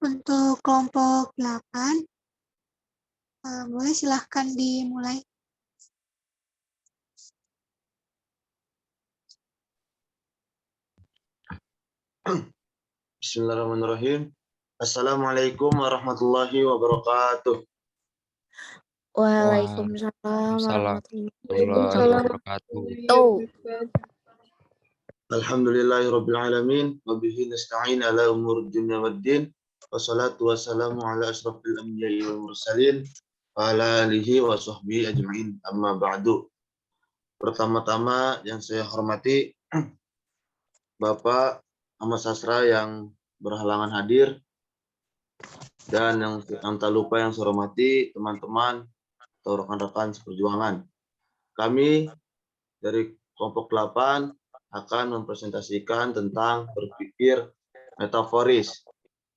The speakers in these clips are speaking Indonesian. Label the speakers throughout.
Speaker 1: Untuk kelompok 8, boleh silahkan dimulai.
Speaker 2: Bismillahirrahmanirrahim. Assalamualaikum warahmatullahi wabarakatuh.
Speaker 3: Waalaikumsalam
Speaker 4: Warahmatullahi wabarakatuh.
Speaker 2: Alhamdulillahirabbil alamin wa bihi nasta'in ala umur dunya waddin. Wassalatu wassalamu ala asrofil anbiya'i wal mursalin wa ala alihi wa sahbihi ajma'in. Amma ba'du. Pertama-tama yang saya hormati Bapak Ahmad Sastra yang berhalangan hadir, dan yang tak lupa yang saya hormati teman-teman atau rekan-rekan seperjuangan. Kami dari kelompok 8 akan mempresentasikan tentang berpikir metaforis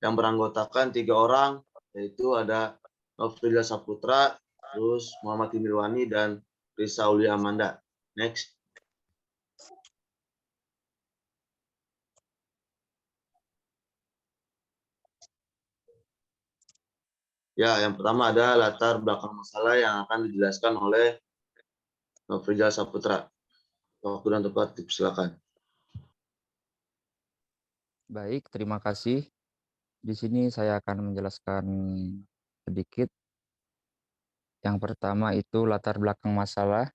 Speaker 2: yang beranggotakan 3 orang, yaitu ada Nofriza Saputra, terus Muhammad Imilwani, dan Risa Aulia Amanda. Next. Ya, yang pertama ada latar belakang masalah yang akan dijelaskan oleh Nofriza Saputra. Waktu dan tempat dipersilakan.
Speaker 4: Baik, terima kasih. Di sini saya akan menjelaskan sedikit. Yang pertama itu latar belakang masalah.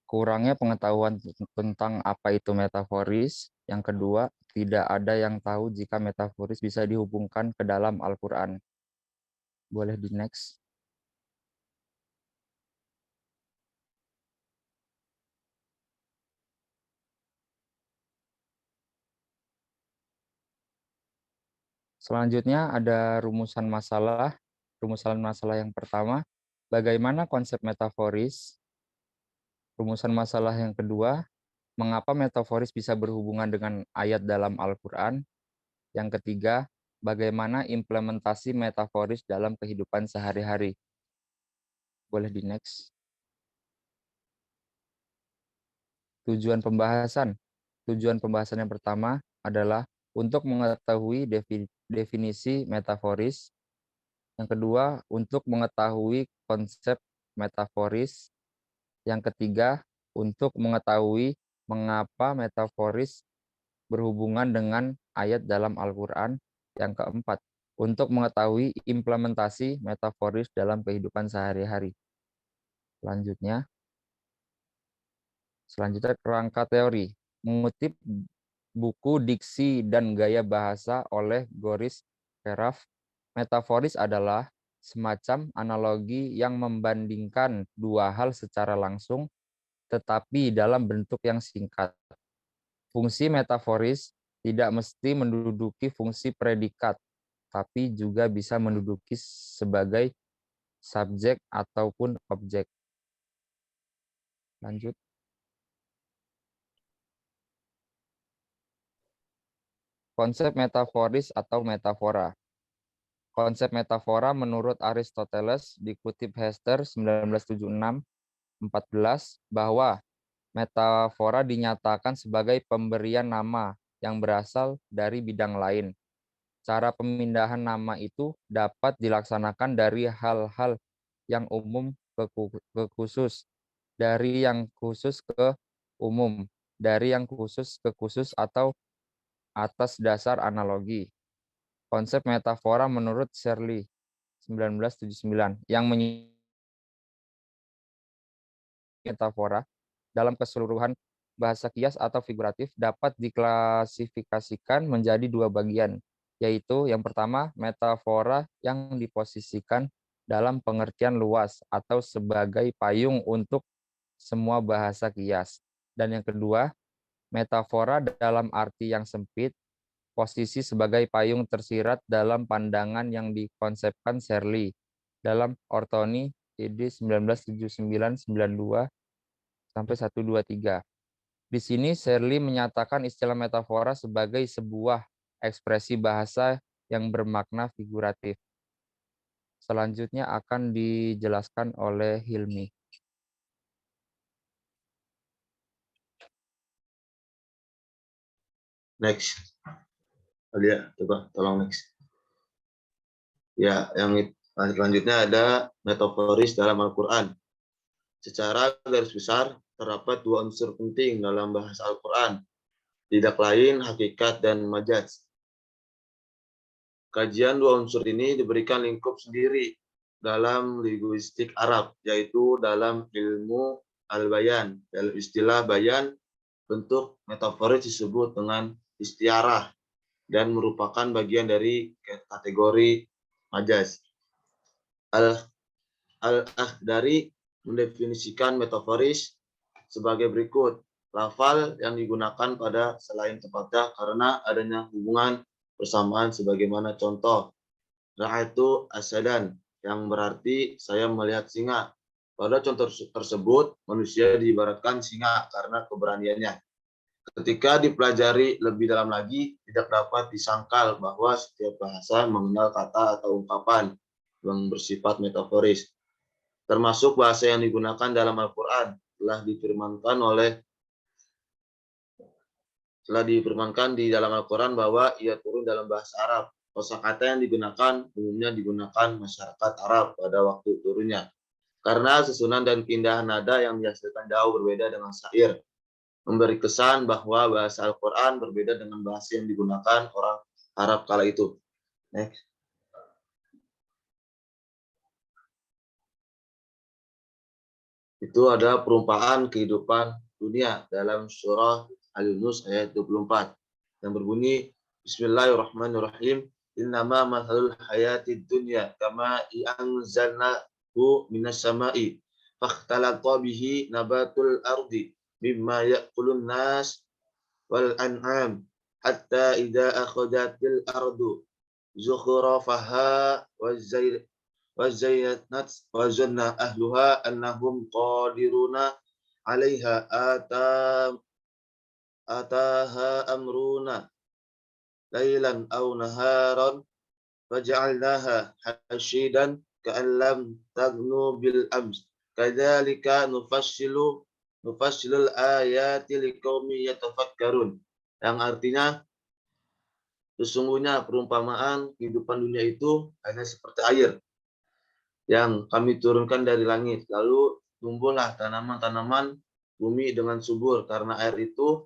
Speaker 4: Kurangnya pengetahuan tentang apa itu metaforis. Yang kedua, tidak ada yang tahu jika metaforis bisa dihubungkan ke dalam Al-Quran. Boleh di next. Selanjutnya ada rumusan masalah. Rumusan masalah yang pertama, bagaimana konsep metaforis? Rumusan masalah yang kedua, mengapa metaforis bisa berhubungan dengan ayat dalam Al-Quran? Yang ketiga, bagaimana implementasi metaforis dalam kehidupan sehari-hari? Boleh di next. Tujuan pembahasan. Tujuan pembahasan yang pertama adalah untuk mengetahui definisi metaforis. Yang kedua, untuk mengetahui konsep metaforis. Yang ketiga, untuk mengetahui mengapa metaforis berhubungan dengan ayat dalam Al-Quran. Yang keempat, untuk mengetahui implementasi metaforis dalam kehidupan sehari-hari. Selanjutnya kerangka teori. Mengutip buku Diksi dan Gaya Bahasa oleh Goris Keraf, metaforis adalah semacam analogi yang membandingkan dua hal secara langsung, tetapi dalam bentuk yang singkat. Fungsi metaforis tidak mesti menduduki fungsi predikat, tapi juga bisa menduduki sebagai subjek ataupun objek. Lanjut. Konsep metaforis atau metafora. Konsep metafora menurut Aristoteles dikutip Hester 1976-14 bahwa metafora dinyatakan sebagai pemberian nama yang berasal dari bidang lain. Cara pemindahan nama itu dapat dilaksanakan dari hal-hal yang umum ke khusus, dari yang khusus ke umum, dari yang khusus ke khusus, atau atas dasar analogi. Konsep metafora menurut Shirley 1979 yang metafora dalam keseluruhan bahasa kias atau figuratif dapat diklasifikasikan menjadi dua bagian, yaitu yang pertama metafora yang diposisikan dalam pengertian luas atau sebagai payung untuk semua bahasa kias, dan yang kedua metafora dalam arti yang sempit, posisi sebagai payung tersirat dalam pandangan yang dikonsepkan Shirley dalam Ortoni ed. 1979-92 sampai 123. Di sini Shirley menyatakan istilah metafora sebagai sebuah ekspresi bahasa yang bermakna figuratif. Selanjutnya akan dijelaskan oleh Hilmi.
Speaker 2: Next. Alia, coba tolong next. Ya, selanjutnya ada metaforis dalam Al-Quran. Secara garis besar, terdapat dua unsur penting dalam bahasa Al-Quran, tidak lain hakikat dan majaz. Kajian dua unsur ini diberikan lingkup sendiri dalam linguistik Arab, yaitu dalam ilmu al-bayan. Dalam istilah bayan, bentuk metaforis disebut dengan istiarah dan merupakan bagian dari kategori majaz. Al-Akhdari mendefinisikan metaforis sebagai berikut. Lafal yang digunakan pada selain tempatnya karena adanya hubungan persamaan sebagaimana contoh. Ra'aitu asadan, yang berarti saya melihat singa. Pada contoh tersebut, manusia diibaratkan singa karena keberaniannya. Ketika dipelajari lebih dalam lagi, tidak dapat disangkal bahwa setiap bahasa mengenal kata atau ungkapan yang bersifat metaforis. Termasuk bahasa yang digunakan dalam Al-Quran telah difirmankan di dalam Al-Quran bahwa ia turun dalam bahasa Arab. Kosakata yang digunakan umumnya digunakan masyarakat Arab pada waktu turunnya. Karena susunan dan keindahan nada yang dihasilkan jauh berbeda dengan syair, memberi kesan bahwa bahasa Al-Quran berbeda dengan bahasa yang digunakan orang Arab kala itu. Next. Itu ada perumpamaan kehidupan dunia dalam surah Al-Yunus ayat 24 yang berbunyi Bismillahirrahmanirrahim. Innama mathalul hayatid dunya kama anzalnahu minas sama'i fakhtalaqa bihi nabatul ardi mimma ya'kulun nas wal an'am hatta idza akhadhatil ardu zukhrafaha وزينت وظن أهلها أنهم قادرون عليها أتاها أمرنا ليلا أو نهارا فجعلناها حشيدا كأن لم تغنوا بالأمس كذلك نفصل الآيات لقوم يتفكرون, yang artinya sesungguhnya perumpamaan kehidupan dunia itu hanya seperti air yang kami turunkan dari langit. Lalu tumbuhlah tanaman-tanaman bumi dengan subur karena air itu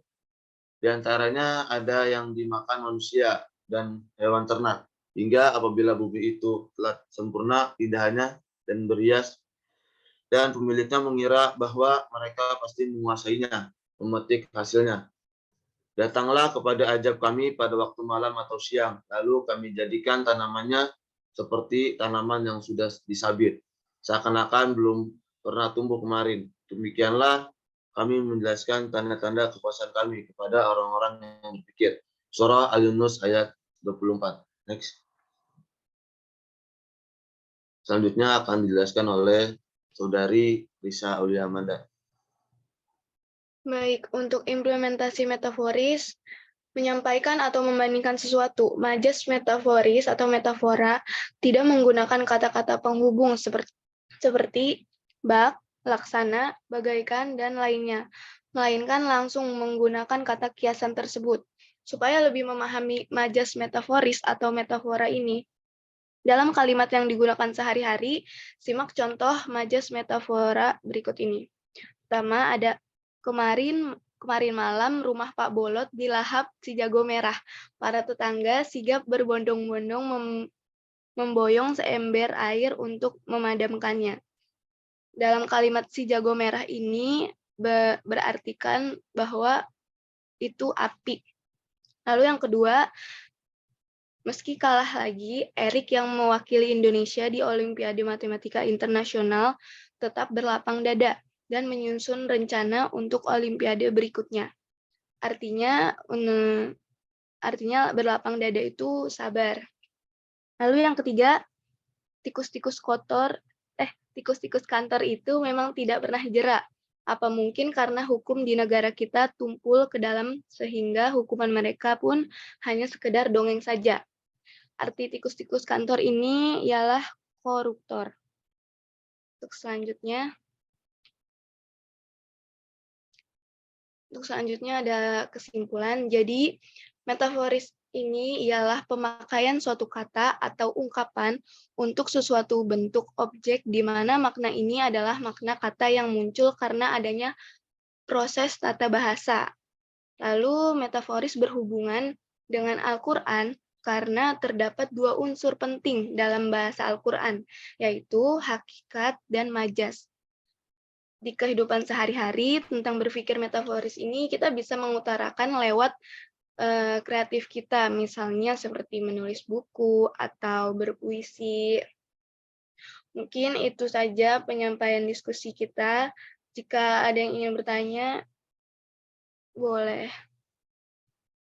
Speaker 2: diantaranya ada yang dimakan manusia dan hewan ternak. Hingga apabila bumi itu telah sempurna indahannya dan berhias dan pemiliknya mengira bahwa mereka pasti menguasainya, memetik hasilnya. Datanglah kepada ajab kami pada waktu malam atau siang, lalu kami jadikan tanamannya seperti tanaman yang sudah disabit, seakan-akan belum pernah tumbuh kemarin. Demikianlah kami menjelaskan tanda-tanda kekuasaan kami kepada orang-orang yang berpikir. Surah Al-Yunus ayat 24. Next. Selanjutnya akan dijelaskan oleh Saudari Risa Aulia Amanda.
Speaker 3: Baik, untuk implementasi metaforis, menyampaikan atau membandingkan sesuatu. Majaz metaforis atau metafora tidak menggunakan kata-kata penghubung seperti bak, laksana, bagaikan, dan lainnya, melainkan langsung menggunakan kata kiasan tersebut. Supaya lebih memahami majaz metaforis atau metafora ini, dalam kalimat yang digunakan sehari-hari, simak contoh majaz metafora berikut ini. Pertama ada Kemarin malam rumah Pak Bolot dilahap si jago merah. Para tetangga sigap berbondong-bondong memboyong seember air untuk memadamkannya. Dalam kalimat si jago merah ini berartikan bahwa itu api. Lalu yang kedua, meski kalah lagi, Erik yang mewakili Indonesia di Olimpiade Matematika Internasional tetap berlapang dada dan menyusun rencana untuk Olimpiade berikutnya. Artinya berlapang dada itu sabar. Lalu yang ketiga, tikus-tikus kantor itu memang tidak pernah jerak. Apa mungkin karena hukum di negara kita tumpul ke dalam sehingga hukuman mereka pun hanya sekedar dongeng saja. Arti tikus-tikus kantor ini ialah koruptor. Untuk selanjutnya ada kesimpulan. Jadi, ini ialah pemakaian suatu kata atau ungkapan untuk sesuatu bentuk objek di mana makna ini adalah makna kata yang muncul karena adanya proses tata bahasa. Lalu metaforis berhubungan dengan Al-Quran karena terdapat dua unsur penting dalam bahasa Al-Quran, yaitu hakikat dan majas. Di kehidupan sehari-hari tentang berpikir metaforis ini kita bisa mengutarakan lewat kreatif kita, misalnya seperti menulis buku atau berpuisi. Mungkin itu saja penyampaian diskusi kita. Jika ada yang ingin bertanya, boleh.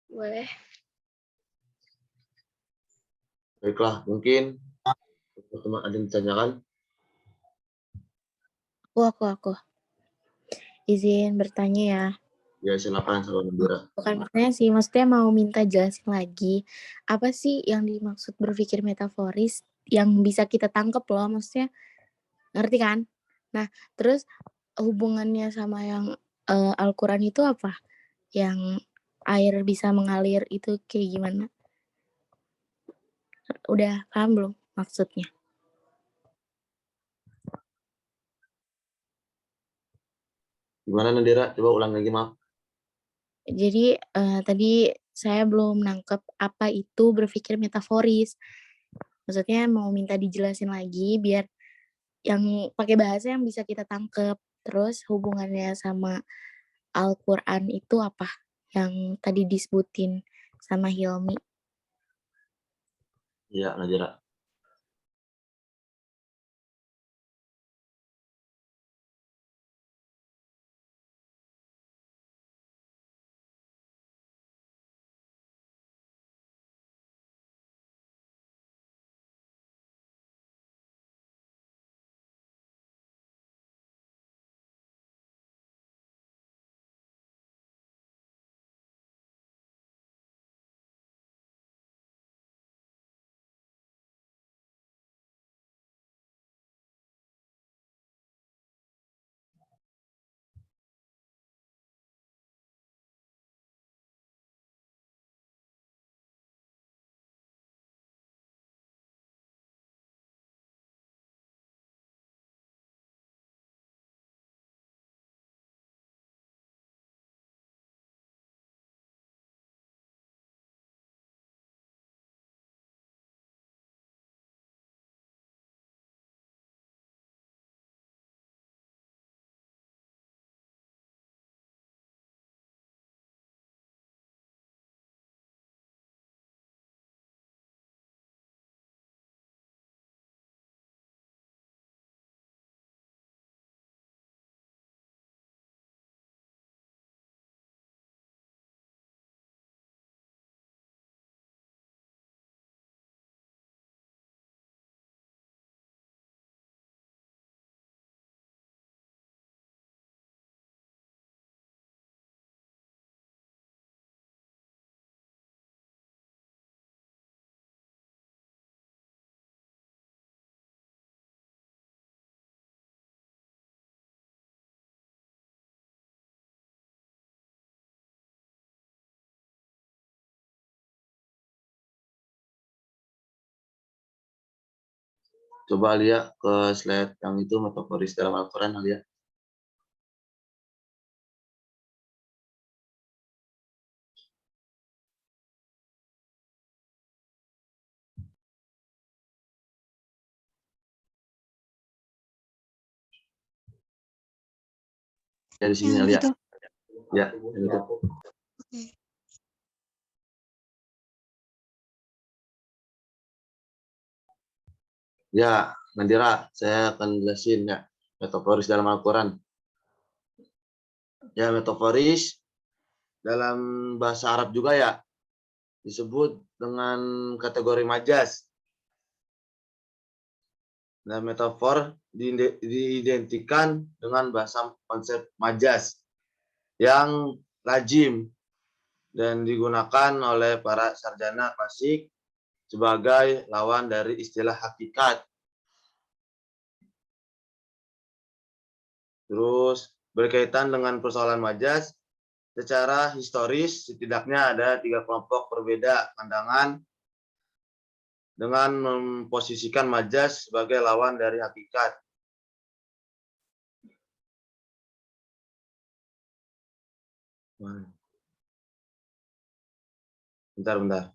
Speaker 3: Boleh.
Speaker 2: Baiklah, mungkin teman-teman ada yang ditanyakan.
Speaker 5: Aku. Izin bertanya ya.
Speaker 2: Ya, silakan Saudara Nandira.
Speaker 5: Bukan bertanya sih, maksudnya mau minta jelasin lagi. Apa sih yang dimaksud berpikir metaforis yang bisa kita tangkep loh, maksudnya ngerti kan? Nah, terus hubungannya sama yang Al-Quran itu apa? Yang air bisa mengalir itu kayak gimana? Udah paham belum maksudnya?
Speaker 2: Gimana Nandira? Coba ulang lagi, maaf.
Speaker 5: Jadi tadi saya belum nangkep apa itu berpikir metaforis. Maksudnya mau minta dijelasin lagi biar yang pakai bahasa yang bisa kita tangkep. Terus hubungannya sama Al-Quran itu apa? Yang tadi disebutin sama Hilmi.
Speaker 2: Iya, Nandira. Coba lihat ke slide yang itu metaforis dalam Al-Quran, Alia. Ya, di sini,
Speaker 1: Yang
Speaker 2: Alia.
Speaker 1: itu.
Speaker 2: Ya, yang itu.
Speaker 1: Oke.
Speaker 2: Ya, Nandira, saya akan jelasin ya metaforis dalam Al-Quran. Ya, metaforis dalam bahasa Arab juga ya disebut dengan kategori majas. Nah, metafor diidentikan dengan bahasa konsep majas yang lazim dan digunakan oleh para sarjana klasik sebagai lawan dari istilah hakikat. Terus berkaitan dengan persoalan majas, secara historis setidaknya ada 3 kelompok berbeda pandangan dengan memposisikan majas sebagai lawan dari hakikat. Bentar.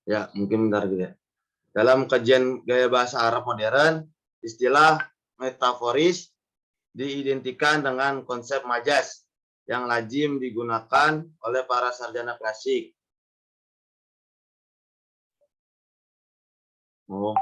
Speaker 2: Ya, mungkin bentar gitu ya. Dalam kajian gaya bahasa Arab modern, istilah metaforis diidentikan dengan konsep majas yang lazim digunakan oleh para sarjana klasik. Oh.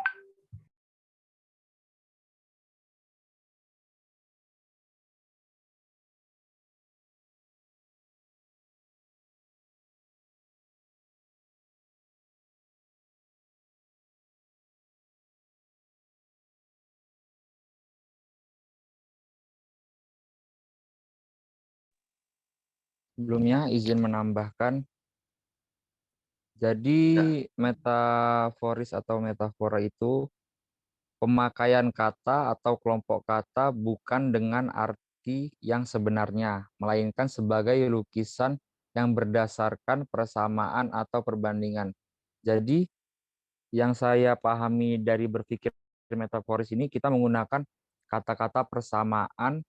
Speaker 4: Sebelumnya izin menambahkan, jadi metaforis atau metafora itu pemakaian kata atau kelompok kata bukan dengan arti yang sebenarnya, melainkan sebagai lukisan yang berdasarkan persamaan atau perbandingan. Jadi yang saya pahami dari berpikir metaforis ini, kita menggunakan kata-kata persamaan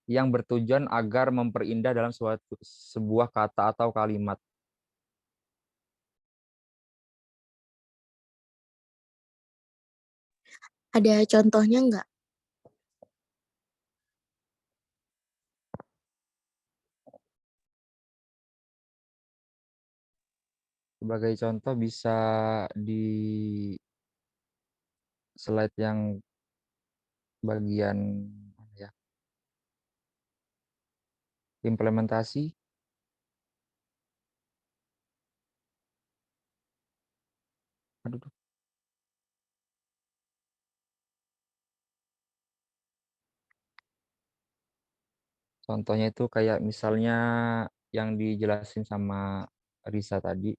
Speaker 4: yang bertujuan agar memperindah dalam sebuah kata atau kalimat.
Speaker 5: Ada contohnya nggak?
Speaker 4: Sebagai contoh bisa di slide yang bagian ya, implementasi. Aduh. Contohnya itu kayak misalnya yang dijelasin sama Risa tadi,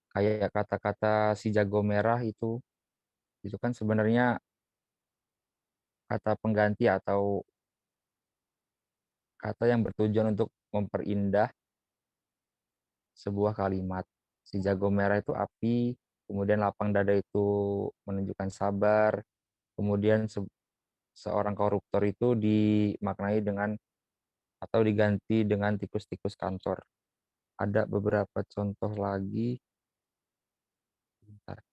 Speaker 4: kayak kata-kata si jago merah itu kan sebenarnya kata pengganti atau kata yang bertujuan untuk memperindah sebuah kalimat. Si jago merah itu api, kemudian lapang dada itu menunjukkan sabar, kemudian seorang koruptor itu dimaknai dengan atau diganti dengan tikus-tikus kantor. Ada beberapa contoh lagi. Bentar.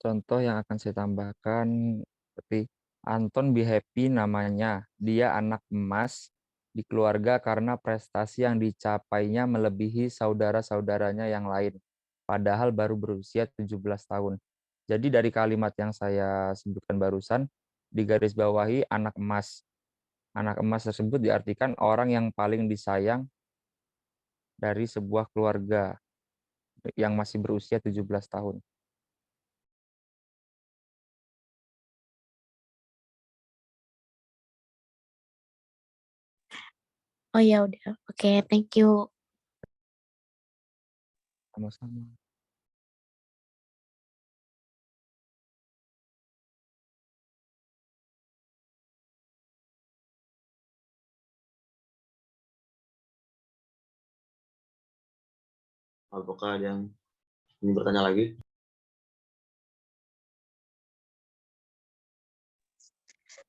Speaker 4: Contoh yang akan saya tambahkan seperti Anton Be Happy namanya. Dia anak emas di keluarga karena prestasi yang dicapainya melebihi saudara-saudaranya yang lain. Padahal baru berusia 17 tahun. Jadi dari kalimat yang saya sebutkan barusan, digarisbawahi anak emas. Anak emas tersebut diartikan orang yang paling disayang dari sebuah keluarga yang masih berusia 17 tahun.
Speaker 5: Oh ya udah, oke, thank you.
Speaker 4: Sama-sama.
Speaker 2: Apakah ada yang ingin bertanya lagi?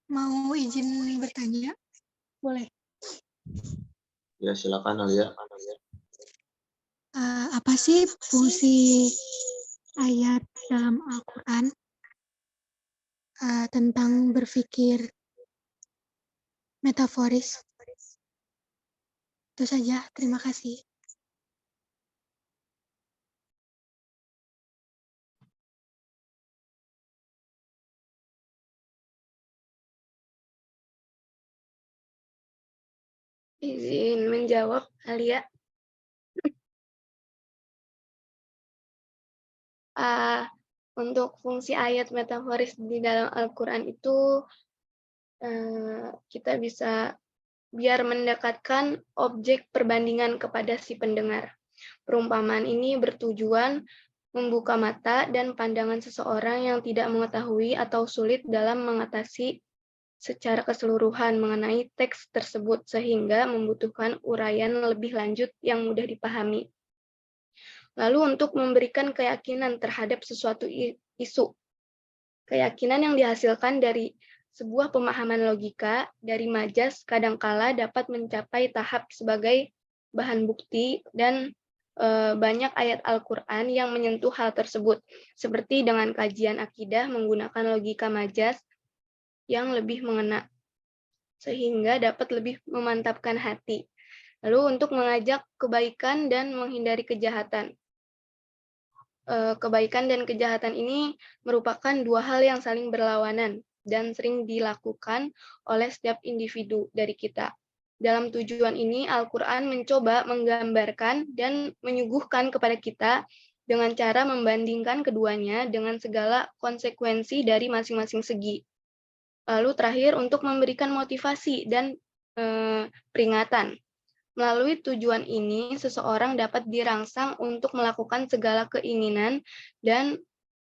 Speaker 1: Mau izin bertanya? Boleh.
Speaker 2: Ya, silakan Alia.
Speaker 1: Apa sih fungsi ayat dalam Al-Quran tentang berpikir metaforis? Itu saja, terima kasih.
Speaker 3: Izin menjawab, Alia. Untuk fungsi ayat metaforis di dalam Al-Quran itu kita bisa biar mendekatkan objek perbandingan kepada si pendengar. Perumpamaan ini bertujuan membuka mata dan pandangan seseorang yang tidak mengetahui atau sulit dalam mengatasi secara keseluruhan mengenai teks tersebut sehingga membutuhkan uraian lebih lanjut yang mudah dipahami. Lalu untuk memberikan keyakinan terhadap sesuatu isu. Keyakinan yang dihasilkan dari sebuah pemahaman logika dari majas kadangkala dapat mencapai tahap sebagai bahan bukti dan banyak ayat Al-Quran yang menyentuh hal tersebut, seperti dengan kajian akidah menggunakan logika majas yang lebih mengena, sehingga dapat lebih memantapkan hati. Lalu untuk mengajak kebaikan dan menghindari kejahatan. Kebaikan dan kejahatan ini merupakan dua hal yang saling berlawanan dan sering dilakukan oleh setiap individu dari kita. Dalam tujuan ini, Al-Quran mencoba menggambarkan dan menyuguhkan kepada kita dengan cara membandingkan keduanya dengan segala konsekuensi dari masing-masing segi. Lalu terakhir, untuk memberikan motivasi dan peringatan. Melalui tujuan ini, seseorang dapat dirangsang untuk melakukan segala keinginan dan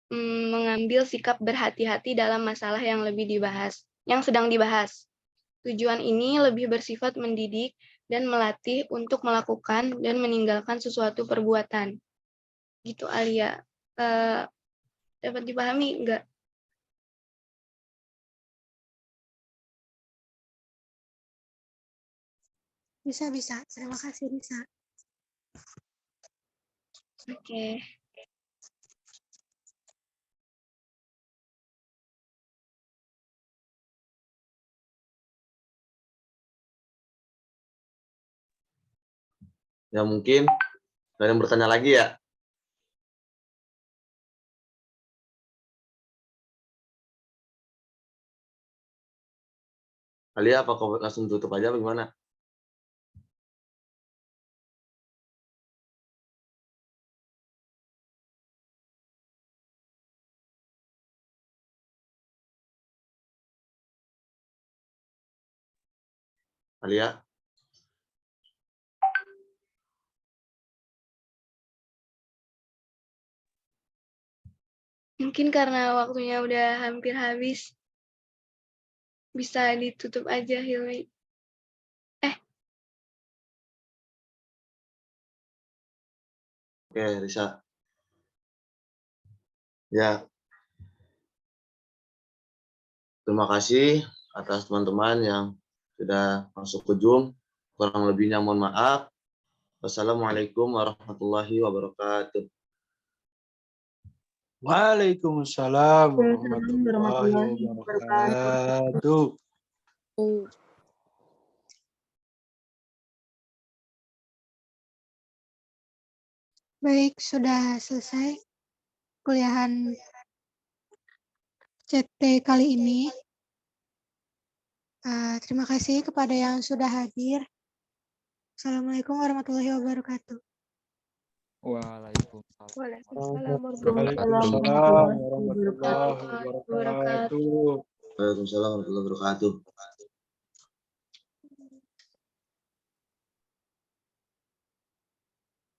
Speaker 3: mengambil sikap berhati-hati dalam masalah yang sedang dibahas. Tujuan ini lebih bersifat mendidik dan melatih untuk melakukan dan meninggalkan sesuatu perbuatan. Gitu, Alia. Dapat dipahami enggak?
Speaker 1: Bisa. Terima kasih, Risa.
Speaker 3: Oke.
Speaker 2: Ya, mungkin ada yang bertanya lagi ya? Alia, apakah langsung tutup aja bagaimana? Alia?
Speaker 3: Mungkin karena waktunya udah hampir habis, bisa ditutup aja, Hilmi.
Speaker 2: Oke, Risa. Ya. Terima kasih atas teman-teman yang sudah masuk ke Zoom. Kurang lebihnya mohon maaf. Wassalamualaikum warahmatullahi wabarakatuh.
Speaker 6: Waalaikumsalam warahmatullahi wabarakatuh.
Speaker 1: Baik, sudah selesai kuliahan CT kali ini. Terima kasih kepada yang sudah hadir. Assalamualaikum warahmatullahi wabarakatuh.
Speaker 4: Waalaikumsalam.
Speaker 3: Waalaikumsalam
Speaker 6: Waalaikumsalam warahmatullahi wabarakatuh.
Speaker 2: Waalaikumsalam warahmatullahi wabarakatuh.